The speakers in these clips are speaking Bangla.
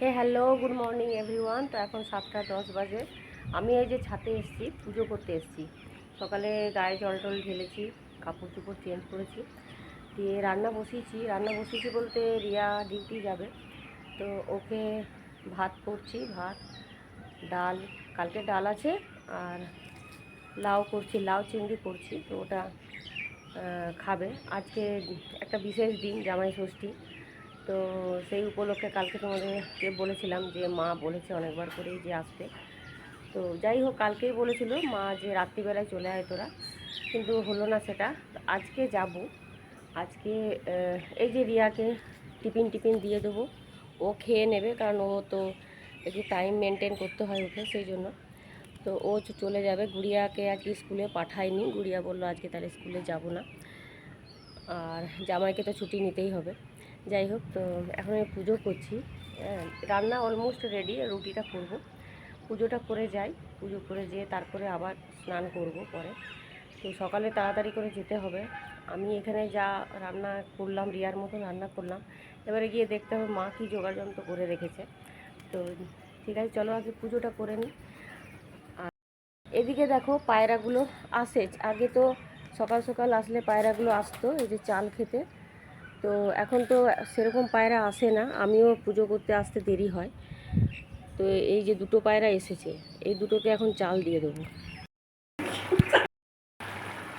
Hello, good morning everyone. তো এখন 7টা 10 বাজে। আমি এই যে ছাদে এসেছি, পুজো করতে এসেছি। সকালে গায়ে জল টল ঢেলেছি, কাপড় চোপড় চেঞ্জ করেছি, দিয়ে রান্না বসিয়েছি বলতে রিয়া ডিউটি যাবে, তো ওকে ভাত করছি, ভাত ডাল, কালকে ডাল আছে, আর লাউ করছি, লাউ চিংড়ি করছি, তো ওটা খাবে। আজকে একটা বিশেষ দিন, জামাই ষষ্ঠী, তো সেই উপলক্ষে কালকে তোমাদেরকে বলেছিলাম যে মা বলেছে অনেকবার করেই যে আসতে। তো যাই হোক, কালকেই বলেছিল মা যে রাত্রিবেলায় চলে আয় তোরা, কিন্তু হলো না সেটা। আজকে যাব। আজকে এই যে রিয়াকে টিফিন দিয়ে দেবো, ও খেয়ে নেবে, কারণ ও তো একটু টাইম মেনটেন করতে হয় ওকে, সেই জন্য। তো ও চলে যাবে। গুড়িয়াকে আজকে স্কুলে পাঠায়নি, গুড়িয়া বললো আজকে তাহলে স্কুলে যাব না, আর জামাইকে তো ছুটি নিতেই হবে। যাই হোক, তো এখন আমি পুজো করছি। রান্না অলমোস্ট রেডি, রুটিটা করব, পুজোটা করে যাই, পুজো করে যেয়ে তারপরে আবার স্নান করব পরে। তো সকালে তাড়াতাড়ি করে যেতে হবে। আমি এখানে যা রান্না করলাম, রিয়ার মতো রান্না করলাম, এবারে গিয়ে দেখতে হবে মা কী যোগাযন্ত্র করে রেখেছে। তো ঠিক আছে, চলো আগে পুজোটা করে নিই। আর এদিকে দেখো পায়রাগুলো আসে, আগে তো সকাল সকাল আসলে পায়রাগুলো আসতো এই যে চাল খেতে, তো এখন তো সেরকম পায়রা আসে না, আমিও পুজো করতে আসতে দেরি হয়। তো এই যে দুটো পায়রা এসেছে, এই দুটোকে এখন চাল দিয়ে দেবো।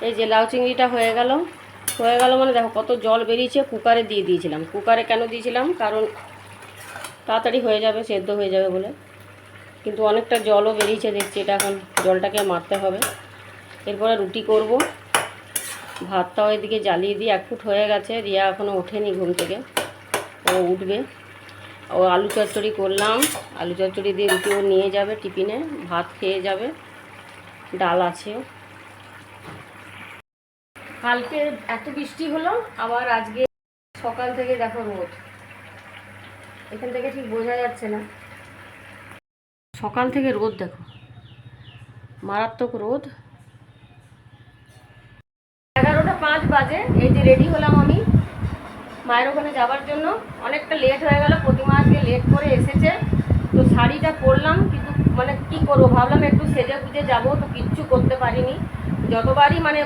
এই যে লাউ চিংড়িটা হয়ে গেল মানে দেখো কত জল বেরিয়েছে। কুকারে দিয়ে দিয়েছিলাম। কুকারে কেন দিয়েছিলাম, কারণ তাড়াতাড়ি হয়ে যাবে, সেদ্ধ হয়ে যাবে বলে, কিন্তু অনেকটা জলও বেরিয়েছে দেখছি, এটা এখন জলটাকে মারতে হবে। এরপরে রুটি করব। ভাতটাও এদিকে জ্বালিয়ে দিয়ে 1 ফুট হয়ে গেছে, রিয়া এখনও ওঠেনি ঘুম থেকে, ও উঠবে। ও আলু চচ্চড়ি করলাম, আলু চচ্চড়ি দিয়ে রুটি ও নিয়ে যাবে টিফিনে, ভাত খেয়ে যাবে, ডাল আছে। কালকে এত বৃষ্টি হলো, আবার আজকে সকাল থেকে দেখো রোদ, এখান থেকে ঠিক বোঝা যাচ্ছে না, সকাল থেকে রোদ দেখো, মারাত্মক রোদ। 11টা 5 বাজে। এই যে রেডি হলাম আমি মায়ের ওখানে যাওয়ার জন্য। অনেকটা লেট হয়ে গেল, প্রতিমা আজকে লেট করে এসেছে, তো শাড়িটা পরলাম, কিন্তু মানে কি করবো, ভাবলাম একটু সেজে গুজে যাবো, তো কিচ্ছু করতে পারিনি। যতবারই মানে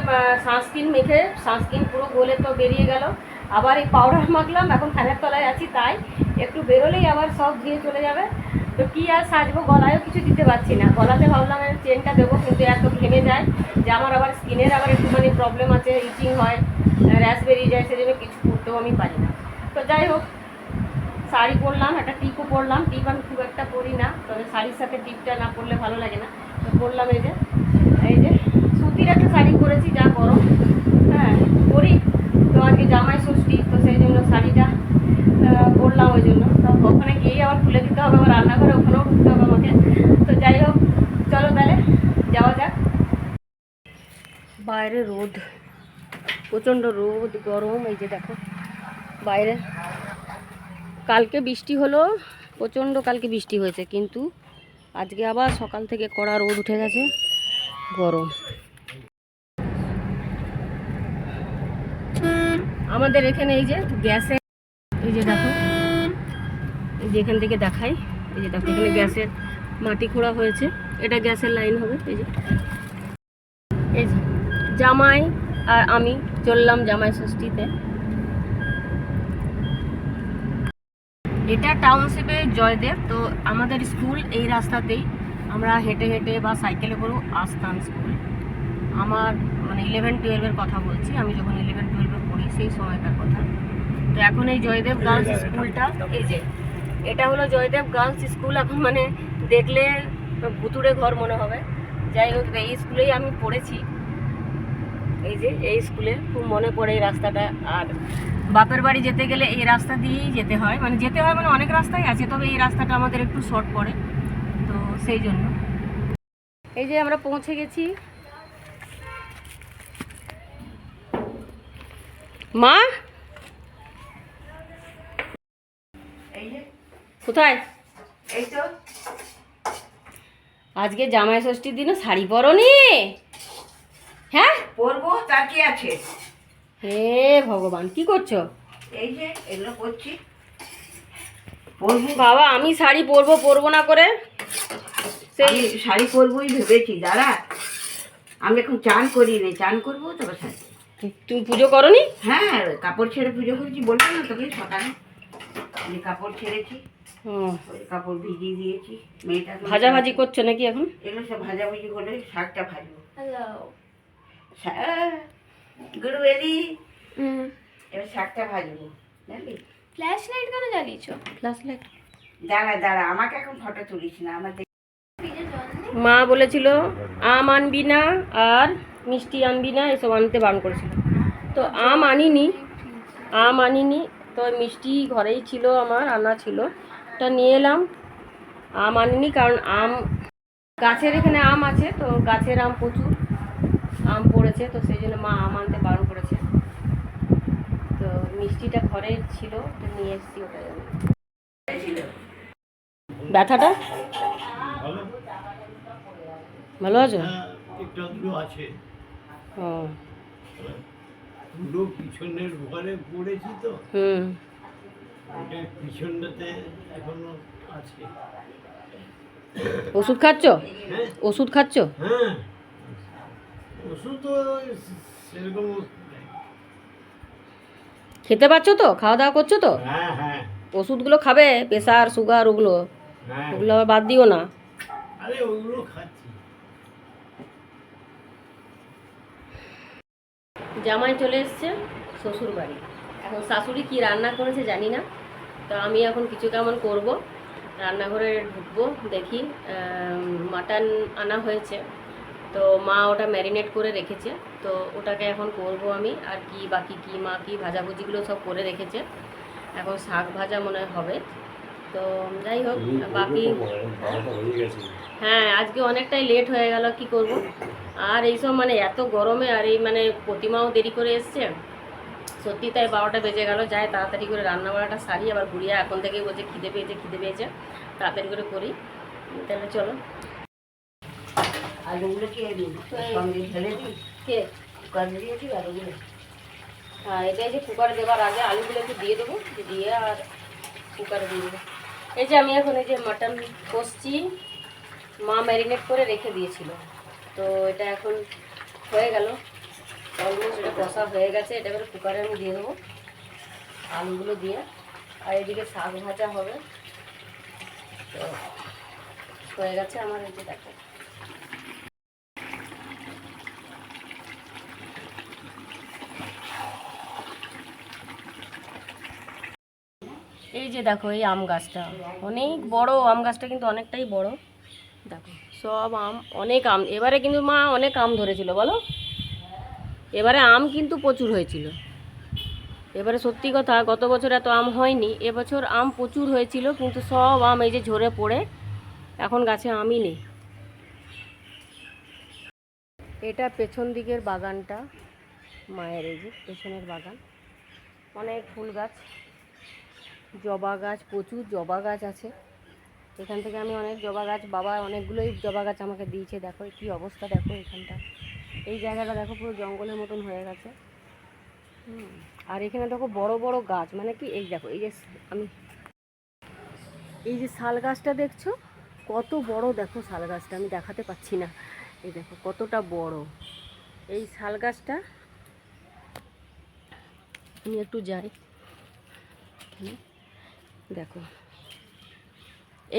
সানস্ক্রিন মেখে সানস্ক্রিন পুরো গলে তো বেরিয়ে গেল, আবার এই পাউডার মাখলাম, এখন ফ্যানের তলায় আছি, তাই একটু বেরোলেই আবার সব ধুয়ে চলে যাবে। তো কী আর সাজবো, গলায়ও কিছু দিতে পারছি না, গলাতে ভাবলাম চেনটা দেবো, কিন্তু এত ঘেমে যায় যে আমার আবার স্কিনের আবার একটুখানি প্রবলেম আছে, ইচিং হয়, র্যাশ বেরিয়ে যায়, সেজন্য কিছু করতেও আমি পারি না। তো যাই হোক, শাড়ি পরলাম, একটা টিপও পরলাম, টিপ আমি খুব একটা পরি না, তবে শাড়ির সাথে টিপটা না পরলে ভালো লাগে না, তো পরলাম। এই যে সুতির একটা শাড়ি পরেছি, যা গরম, হ্যাঁ পরি, তো আজকে জামাই ষষ্ঠী, তো সেই জন্য শাড়িটা পরলাম, ওই জন্য। তো ওখানে গিয়েই আবার খুলে দিতে হবে, আবার রান্নাঘরে ওখানেও ঢুকতে হবে আমাকে। তো যাই হোক, চলো তাহলে যাওয়া যাক। বাইরে রোদ, প্রচণ্ড রোদ, গরম, এই যে দেখো বাইরে। কালকে বৃষ্টি হলো, প্রচণ্ড কালকে বৃষ্টি হয়েছে, কিন্তু আজকে আবার সকাল থেকে কড়া রোদ উঠে গেছে, গরম। আমাদের এখানে এই যে গ্যাসের, এই যে দেখো, এই যে এখান থেকে দেখাই, এই যে দেখো এখানে গ্যাসের মাটি খোঁড়া হয়েছে, এটা গ্যাসের লাইন হবে। এই যে জামাই আর আমি চললাম জামাই ষষ্ঠীতে। এটা টাউনশিপে জয়দেব, তো আমাদের স্কুল এই রাস্তাতেই, আমরা হেঁটে হেঁটে বা সাইকেলে করেও আসতাম স্কুল। আমার মানে 11-12-এর কথা বলছি, আমি যখন 11-12-এ পড়ি সেই সময়কার কথা। তো এখন এই জয়দেব গার্লস স্কুলটা, এই যে এটা হলো জয়দেব গার্লস স্কুল, এখন মানে দেখলে ভুতুড়ে ঘর মনে হবে। যাই হোক, এই স্কুলেই আমি পড়েছি, এই যে এই স্কুলে খুব মনে পড়ে এই রাস্তাটা। আর বাপের বাড়ি যেতে গেলে এই রাস্তা দিয়েই যেতে হয়, মানে অনেক রাস্তাই আছে, তবে এই রাস্তাটা আমাদের একটু শর্ট পড়ে, তো সেই জন্য। এই যে আমরা পৌঁছে গেছি। মা কোথায়? এই তো আজকে জামাই ষষ্ঠীর দিনও শাড়ি পরনি? হ্যাঁ পরবো, তার কি আছে। হে ভগবান, কি করছো? এই যে এগুলো করছি। পরবো বাবা আমি শাড়ি পরবো না করে সেই আমি শাড়ি পরবোই ভেবেছি। দাঁড়া, আমি এখন চান করিনি, চান করবো তবে শাড়ি। তুমি পুজো করনি? হ্যাঁ, কাপড় ছেড়ে পুজো করেছি, বলবো না তোকে সকালে আমি কাপড় ছেড়েছি, ওই কাপড় ভিজিয়ে দিয়েছি। মেয়েটা ভাজাভাজি করছো নাকি এখন? এগুলো সব ভাজাভুজি করে শাকটা ভাজবো। গুড বেলি, এবার শাকটা ভাজবো, জানলি? ফ্ল্যাশ লাইট কেন জ্বালিয়েছো? ফ্ল্যাশ লাইট দাঁড়া, আমাকে এখন ফটো তুলিস না, আমার মা বলেছিল আম আনবি না আর মিষ্টি আনবি না, এসব আনতে বারণ করেছিল। তো আম আনিনি, তো মিষ্টি ঘরেই ছিল, আমার আনা ছিল, তা নিয়ে এলাম। আম আনিনি কারণ আম গাছের এখানে আম আছে, তো গাছের আম প্রচুর আম পড়েছে, তো সেই জন্য মা আম আনতে বারণ করেছে। তো মিষ্টিটা ঘরে ছিল, তো নিয়ে এসেছি ওটাই আমি। ব্যথাটা ভালো আছে? আছে ও পুরো পিছনের ঘরে পড়েছি তো, ওটা পিছনটাতে এখনো আছে। ওষুধ খাচ্ছ? হ্যাঁ ওষুধ খাচ্ছ? হ্যাঁ, ওষুধ তো সেরকম ওষুধ নেই। খেতে পাচ্ছ তো? খাওয়া দাওয়া করছো তো? হ্যাঁ হ্যাঁ ওষুধগুলো খাবে, প্রেসার সুগার ওগুলো হ্যাঁ, ওগুলো আবার বাদ দিও না। আরে ওগুলো খাচ্ছি। জামাই চলে এসছে শ্বশুর বাড়ি, এখন শাশুড়ি কি রান্না করেছে জানি না, তো আমি এখন কিছু কেমন করব, রান্নাঘরে ঢুকবো, দেখি মাটন আনা হয়েছে, তো মা ওটা ম্যারিনেট করে রেখেছে, তো ওটাকে এখন করব আমি। আর কি বাকি কি মা কি ভাজাভুজিগুলো সব করে রেখেছে, এখন শাক ভাজা মনে হয় হবে। তো যাই হোক, বাকি হ্যাঁ আজকে অনেকটাই লেট হয়ে গেল, কি করব। আর এইসব মানে এত গরমে, আর এই মানে প্রতিমাও দেরি করে এসছে, সত্যি তাই 12টা বেজে গেল। যাই তাড়াতাড়ি করে রান্নাবাড়াটা সারি, আবার গুড়িয়া এখন থেকেই বলছে খিদে পেয়েছে, তাড়াতাড়ি করে করি। তাহলে চলো। আলুগুলো কি সঙ্গে ঢেলে দিই, কে কুকার দিয়েছি আলুগুলো। হ্যাঁ, এটাই যে কুকারে দেওয়ার আগে আলুগুলো একটু দিয়ে দেবো, দিয়ে আর কুকারে দিয়ে দেবো। এই যে আমি এখন এই যে মাটন কষছি, মা ম্যারিনেট করে রেখে দিয়েছিল, তো এটা এখন হয়ে গেল অলমোস্ট, এটা কষা হয়ে গেছে। এটা করে কুকারে আমি দিয়ে দেবো আলুগুলো দিয়ে, আর এদিকে শাক ভাজা হবে। তো হয়ে গেছে আমার, এই যে দেখো। এই যে দেখো, এই আম গাছটা অনেক বড়, আম গাছটা কিন্তু অনেকটাই বড়। দেখো সব আম, অনেক আম এবারে কিন্তু মা অনেক আম ধরেছিল বলো, এবারে আম কিন্তু প্রচুর হয়েছিল। এবারে সত্যি কথা, গত বছর এত আম হয়নি, এবছর আম প্রচুর হয়েছিল, কিন্তু সব আম এই যে ঝরে পড়ে এখন গাছে আমই নেই। এটা পেছন দিকের বাগানটা মায়ের, এই যে পেছনের বাগান, অনেক ফুল গাছ, জবা গাছ, প্রচুর জবা গাছ আছে। এখান থেকে আমি অনেক জবা গাছ, বাবা অনেকগুলোই জবা গাছ আমাকে দিয়েছে। দেখো কি অবস্থা, দেখো এখানটা, এই জায়গাটা দেখো পুরো জঙ্গলের মতন হয়ে গেছে। আর এখানে দেখো বড় বড় গাছ, মানে কি এই দেখো, এই যে আমি এই যে শাল গাছটা দেখছো কত বড়, দেখো শাল গাছটা আমি দেখাতে পাচ্ছি না, এই দেখো কতটা বড় এই শাল গাছটা। আমি একটু যাই, দেখো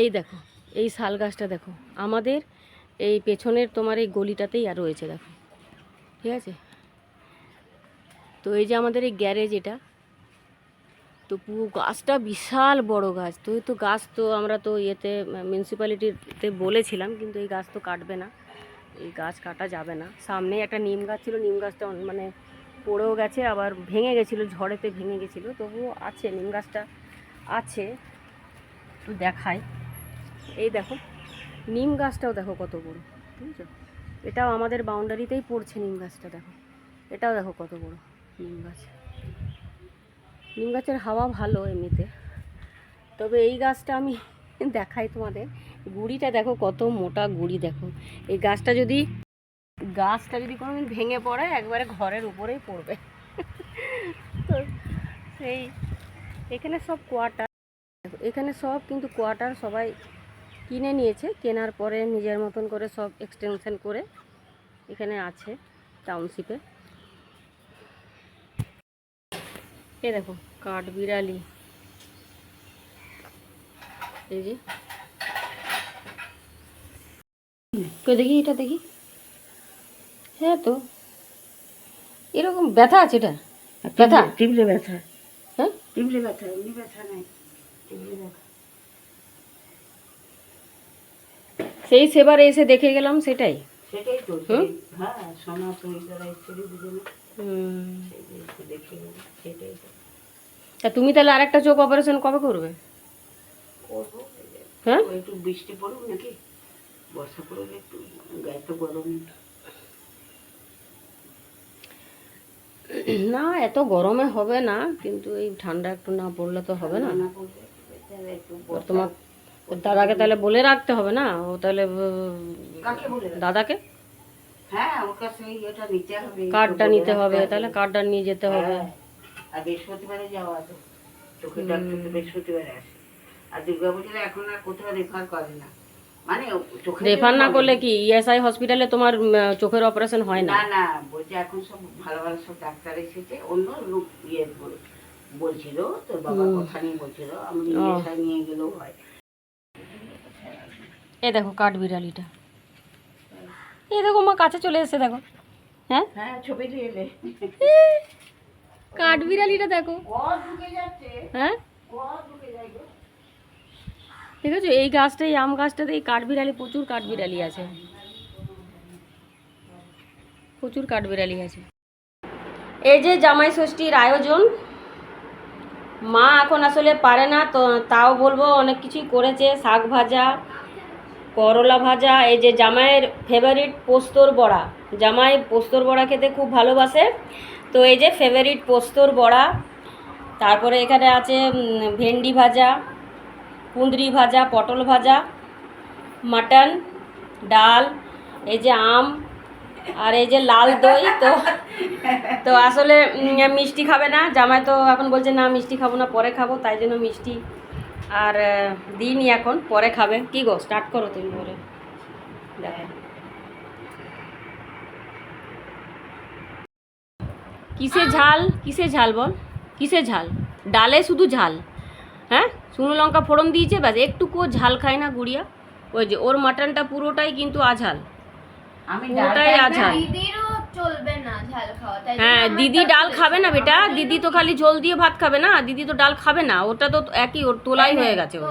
এই দেখো এই শাল গাছটা দেখো, আমাদের এই পেছনের তোমার এই গলিটাতেই আর রয়েছে, দেখো ঠিক আছে। তো এই যে আমাদের এই গ্যারেজ, এটা তো পুরো গাছটা বিশাল বড় গাছ। তো এই তো গাছ তো আমরা তো ইয়েতে মিউনিসিপ্যালিটিতে বলেছিলাম, কিন্তু এই গাছ তো কাটবে না, এই গাছ কাটা যাবে না। সামনে একটা নিম গাছ ছিল, নিম গাছটা মানে পড়েও গেছে, আবার ভেঙে গেছিলো, ঝড়েতে ভেঙে গেছিলো, তবুও আছে নিম গাছটা আছে। একটু দেখাই, এই দেখো নিম গাছটাও দেখো কত বড়, বুঝছো, এটাও আমাদের বাউন্ডারিতেই পড়ছে নিম গাছটা, দেখো এটাও দেখো কত বড় নিম গাছ। নিম গাছের হাওয়া ভালো এমনিতে, তবে এই গাছটা আমি দেখাই তোমাদের, গুড়িটা দেখো কত মোটা গুড়ি, দেখো এই গাছটা যদি কোনোদিন ভেঙে পড়ে একবারে ঘরের উপরেই পড়বে। তো সেই এখানে সব কোয়াটার, এখানে সব কিন্তু কোয়ার্টার সবাই কিনে নিয়েছে, কেনার পরে নিজের মতন করে সব এক্সটেনশন করে এখানে আছে টাউনশিপে। এ দেখো কাঠবিড়ালি, এই যে দেখি, এটা দেখি, হ্যাঁ তো এরকম ব্যথা আছে, এটা ব্যথা, টিপলে ব্যথা, হ্যাঁ টিপলে ব্যথা, এমনি ব্যথা নাই, টিপলে ব্যথা। সেই সেবারে এসে দেখে গেলাম সেটাই। সেটাই তো, হুম? হ্যাঁ সোনা তো যারা এসেছিল দুজনে, হুম। সেই যে এসে দেখে গেল, সেটাই তো তা তুমি তাহলে আরেকটা চোখ অপারেশন কবে করবে? করবো। হ্যাঁ ওই একটু বৃষ্টি পড়ুক নাকি, বর্ষা পড়ুক একটু, গায়ে তো গরম। না এত গরমে হবে না, কিন্তু এই ঠান্ডা একটু না পড়লে তো হবে না। না পড়বে, তাহলে একটু আর তোমার দাদাকে তাহলে বলে রাখতে হবে না, ও তাহলে কাকে বলে রাখবে? দাদাকে হ্যাঁ ওর কাছে এটা নিতে হবে, কার্ডটা বলে নিতে রাখতে হবে, তাহলে কার্ডটা নিয়ে যেতে হবে। হ্যাঁ, আর বৃহস্পতিবারে যাওয়া তো, চোখের ডাক্তার তো বৃহস্পতিবারে আসে। আর দুর্গাপুজোরে এখন আর কোথাও রেফার করে না, মানে চোখের রেফার না জন্য করলে বলে। কি ইএসআই হসপিটালে তোমার চোখের অপারেশন হয় না? না না, বলছে এখন সব ভালো ভালো সব ডাক্তার এসেছে, অন্য লোক বলছিল, তোর বাবার কথা নিয়ে বলছিল, আমি ইয়েসাই নিয়ে গেলেও হয়। এই দেখো কাঠবিড়ালিটা, এই দেখো মা কাছে চলে এসেছে দেখো, হ্যাঁ হ্যাঁ ছবি দিয়ে এলে, কাঠবিড়ালিটা দেখো, ঢুকে যাচ্ছে, হ্যাঁ ঢুকে যায় গো। ঠিক আছে, এই গাছটা, এই আম গাছটাতে এই কাঠবিড়ালি, প্রচুর কাঠবিড়ালি আছে, প্রচুর কাঠবিড়ালি আছে। এই যে জামাই ষষ্ঠীর আয়োজন, মা এখন আসলে পারে না তো, তাও বলবো অনেক কিছুই করেছে, শাক ভাজা, করলা ভাজা, এই যে জামাইয়ের ফেভারিট পোস্তর বড়া, জামাই পোস্তর বড়া খেতে খুব ভালোবাসে, তো এই যে ফেভারিট পোস্তর বড়া। তারপরে এখানে আছে ভেন্ডি ভাজা, কুঁদরি ভাজা, পটল ভাজা, মাটন, ডাল, এই যে আম, আর এই যে লাল দই। তো তো আসলে মিষ্টি খাবে না জামাই, তো এখন বলছে না মিষ্টি খাবো না, পরে খাবো, তাই জন্য মিষ্টি আর দিইনি, এখন পরে খাবে। কি গো স্টার্ট করো তুমি পরে, দেখো কিসে ঝাল, কিসে ঝাল বল, কিসে ঝাল, ডালে শুধু ঝাল, হ্যাঁ শুকনো লঙ্কা ফোড়ন দিয়েছে ব্যাস, একটুকুও ঝাল খায় না গুড়িয়া। ওই যে ওর মাটনটা পুরোটাই কিন্তু আঝাল, আমি পুরোটাই আঝাল। দিদিরও চলবে না ঝাল খাওয়া, তাই জন্য হ্যাঁ আমার দিদি ডাল ডাল চলছে। খাবে না বেটা, আমার দিদি জন্য তো খালি ঝোল দিয়ে ভাত খাবে না, দিদি তো ডাল খাবে না, ওটা তো একই, ওর তোলাই হয়ে গেছে। ও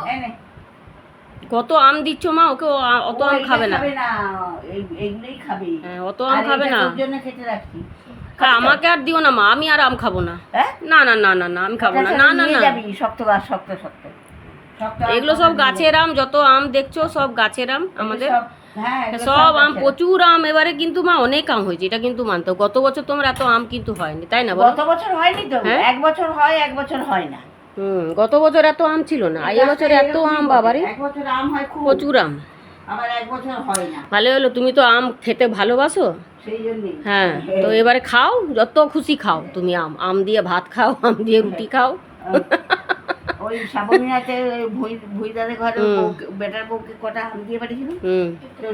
কত আম দিচ্ছ মা ওকে, ও অত আম খাবে না, এইগুলোই খাবে, হ্যাঁ অত আম খাবে না। ওর জন্য খেতে রাখছি। আমাকে আর দিও না মা, আমি আর আম খাবো না, হ্যাঁ না না না না না আমি খাবো না, না না নিয়ে না। যাবি, শক্ত গাছ, শক্ত শক্ত শক্ত আম এগুলো সব নিয়ে গাছের আম, যত আম দেখছো সব গাছের আম যাবি। আমাদের, সব- হ্যাঁ এগুলো সব আম গাছের। প্রচুর আম। এবারে কিন্তু মা অনেক আম হয়েছে, এটা কিন্তু মানতে হবে। গত বছর তোমার এত আম কিন্তু হয়নি, তাই না বলো? গত বছর হয়নি তো, হ্যাঁ? এক বছর হয়, এক বছর হয় না। গত বছর এত আম ছিল না, আর এবছর এত আম বাবারে, এক বছর আম হয় খুব, প্রচুর আম। আবার এক বছর হয় না, ভালো হলো, তুমি তো আম খেতে ভালোবাসো, সেই জন্যই। হ্যাঁ তো এবারে খাও, যত খুশি খাও তুমি আম, আম দিয়ে ভাত খাও, আম দিয়ে রুটি খাও। ওই শ্রাবণীতে ভুই দাদের ঘরে বেটার বউকে কটা আম দিয়ে পাঠিয়েছিল, হুম তো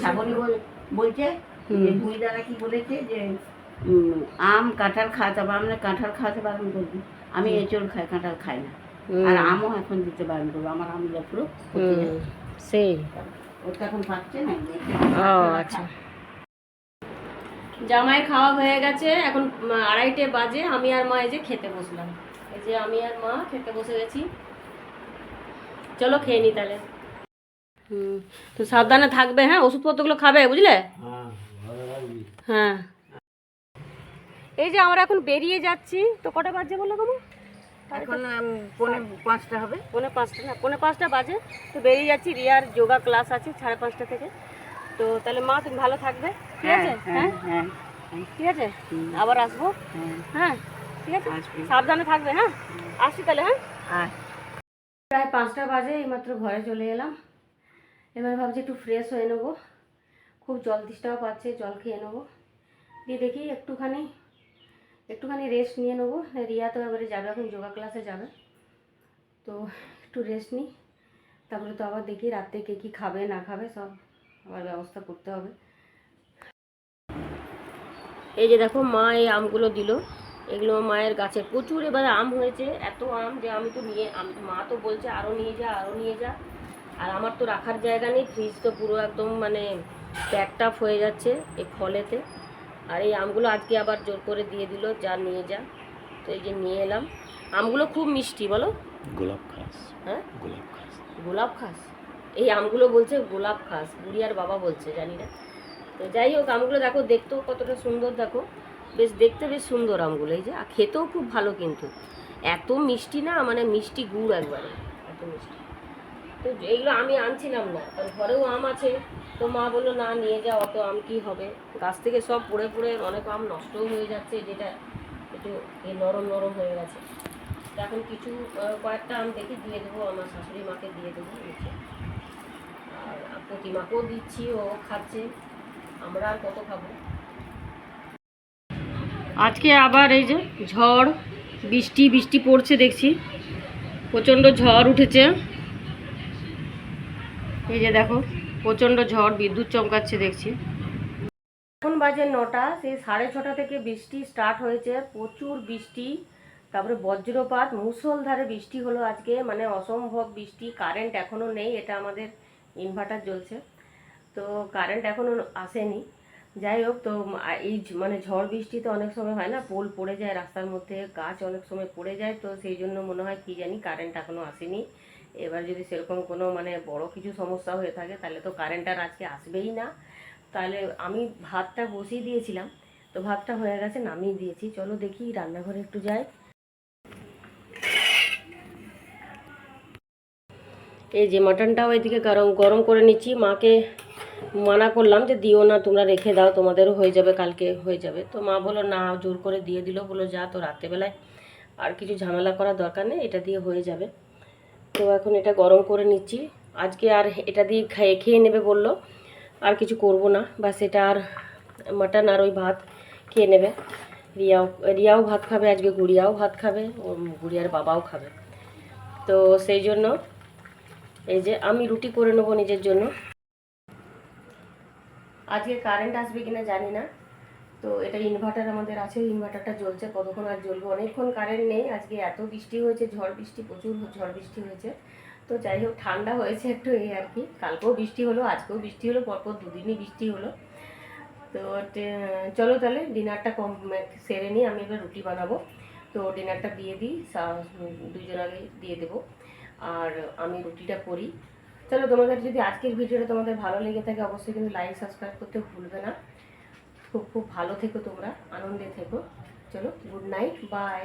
শ্রাবণী বলছে যে ভুই দাদা কি বলেছে যে আম কাঁঠাল খাওয়াতে হবে, আমরা কাঁঠাল খাওয়াতে বারণ করবি, আমি এঁচড় খাই, কাঁঠাল খাই না, আর আমও এখন দিতে বারণ করবো, আমার আম পুরো সেই ওটা এখন পাচ্ছে না। ও আচ্ছা, জামাই খাওয়া হয়ে গেছে, এখন 2:30 বাজে, আমি আর মা এই যে খেতে বসলাম, এই যে আমি আর মা খেতে বসে গেছি, চলো খেয়ে নি তাহলে। তো সাবধানে থাকবে, হ্যাঁ ওষুধপত্রগুলো খাবে বুঝলে, হ্যাঁ ভালো লাগবে। হ্যাঁ। এই যে আমরা এখন বেরিয়ে যাচ্ছি, তো কটা বাজে বললো গো মা? এখন 4:45 হবে, 4:45 না, 4:45 বাজে, তো বেরিয়ে যাচ্ছি, রিয়ার যোগা ক্লাস আছে 5:30 থেকে, তো তাহলে মা তুমি ভালো থাকবে, ঠিক আছে? হ্যাঁ হ্যাঁ ঠিক আছে, আবার আসবো, হ্যাঁ হ্যাঁ ঠিক আছে, আসবি। সাবধানে থাকবে, হ্যাঁ আসছি তাহলে, হ্যাঁ। আর প্রায় 5টা বাজে, এইমাত্র ঘরে চলে এলাম, এবার ভাবছি একটু ফ্রেশ হয়ে নেবো, খুব জল তেষ্টাও পাচ্ছে, জল খেয়ে নেবো, দিয়ে দেখি একটুখানি রেস্ট নিয়ে নেবো। রিয়া তো এবারে যাবে, এখন যোগা ক্লাসে যাবে, তো একটু রেস্ট নিই, তারপরে তো আবার দেখি রাতে কে কী খাবে না খাবে সব আবার ব্যবস্থা করতে হবে। এই যে দেখো মা এই আমগুলো দিল, এগুলো মায়ের গাছে প্রচুর এবারে আম হয়েছে, এত আম যে আমি তো মা তো বলছে আরও নিয়ে যা আরও নিয়ে যা, আর আমার তো রাখার জায়গা নেই, ফ্রিজ তো পুরো একদম মানে প্যাকড আপ হয়ে যাচ্ছে এই ফলেতে। আর এই আমগুলো আজকে আবার জোর করে দিয়ে দিল যা নিয়ে যা, তো এই যে নিয়ে এলাম। আমগুলো খুব মিষ্টি, বলো? গোলাপ খাস, হ্যাঁ গোলাপ খাস। গোলাপ খাস, এই আমগুলো বলছে গোলাপ খাস, বুড়িয়ার বাবা বলছে, জানি না। তো যাই হোক, আমগুলো দেখো দেখতেও কতটা সুন্দর, দেখো বেশ দেখতে বেশ সুন্দর আমগুলো। এই যে আর খেতেও খুব ভালো, কিন্তু এত মিষ্টি না, মানে মিষ্টি গুড় একবারে, এত মিষ্টি। তো এইগুলো আমি আনছিলাম না, কারণ ঘরেও আম আছে। তো মা বললো না নিয়ে যাও, অত আম কী হবে, গাছ থেকে সব পড়ে পড়ে অনেক আম নষ্টও হয়ে যাচ্ছে, যেটা একটু নরম নরম হয়ে গেছে। তো এখন কিছু কয়েকটা আম দেখি দিয়ে দেবো, আমার শাশুড়ি মাকে দিয়ে দেবো নিচে, আর প্রতিমাকেও দিচ্ছি, ও খাচ্ছে, আমরা আর কত খাবো। আজকে আবার এই যে ঝড় বৃষ্টি বৃষ্টি পড়ছে দেখছি, প্রচণ্ড ঝড় উঠেছে। এই যে দেখো প্রচণ্ড ঝড়, বিদ্যুৎ চমকাচ্ছে দেখছি। এখন বাজে 9টা, সেই 6:30 থেকে বৃষ্টি স্টার্ট হয়েছে, প্রচুর বৃষ্টি, তারপরে বজ্রপাত, মুষলধারে বৃষ্টি হলো আজকে, মানে অসম্ভব বৃষ্টি। কারেন্ট এখনও নেই, এটা আমাদের ইনভার্টার জ্বলছে, তো কারেন্ট এখনও আসেনি। যাই হোক, তো এই মানে ঝড় বৃষ্টিতে অনেক সময় হয় না, পোল পড়ে যায় রাস্তার মধ্যে, গাছ অনেক সময় পড়ে যায়, তো সেই জন্য মনে হয় কি জানি কারেন্ট এখনও আসেনি। এবার যদি সেরকম কোনো মানে বড় কিছু সমস্যা হয়ে থাকে তাহলে তো কারেন্ট আর আজকে আসবেই না। তাহলে আমি ভাতটা বসিয়ে দিয়েছিলাম, তো ভাতটা হয়ে গেছে, নামিয়ে দিয়েছি। চলো দেখি রান্নাঘরে একটু যাই। এই যে মাটনটাও এদিকে গরম গরম করে নিচ্ছি, মাকে মানা করলাম যে দিও না, তোমরা রেখে দাও, তোমাদেরও হয়ে যাবে, কালকে হয়ে যাবে। তো মা বললো না, জোর করে দিয়ে দিল, বললো যা, তো রাত্রেবেলায় আর কিছু ঝামেলা করার দরকার নেই, এটা দিয়ে হয়ে যাবে। তো এখন এটা গরম করে নিচ্ছি, আজকে আর এটা দিয়ে খেয়ে নেবে বললো, আর কিছু করব না, বাস এটা আর মাটন আর ওই ভাত খেয়ে নেবে। রিয়াও ভাত খাবে আজকে, গুড়িয়াও ভাত খাবে, গুড়িয়ার বাবাও খাবে। তো সেই জন্য এই যে আমি রুটি করে নেবো নিজের জন্য। আজকে কারেন্ট আসবে কিনা জানি না, তো এটা ইনভার্টার আমাদের আছে, ইনভার্টারটা জ্বলছে, কতক্ষণ আর জ্বলবে, অনেকক্ষণ কারেন্ট নেই। আজকে এত বৃষ্টি হয়েছে, ঝড় বৃষ্টি, প্রচুর ঝড় বৃষ্টি হয়েছে। তো যাই হোক, ঠান্ডা হয়েছে একটু, এই আর কি। কালকেও বৃষ্টি হলো, আজকেও বৃষ্টি হলো, পরপর দুদিনই বৃষ্টি হলো। তো চলো তাহলে ডিনারটা সেরে নিই, আমি এবার রুটি বানাবো, তো ডিনারটা দিয়ে দিই, দুজন আগে দিয়ে দেবো, আর আমি রুটিটা করি। চলো, তোমাদের যদি আজকের ভিডিওটা তোমাদের ভালো লেগে থাকে অবশ্যই কিন্তু লাইক সাবস্ক্রাইব করতে ভুলবে না। খুব খুব ভালো থেকো তোমরা, আনন্দে থেকো। চলো, গুড নাইট, বাই।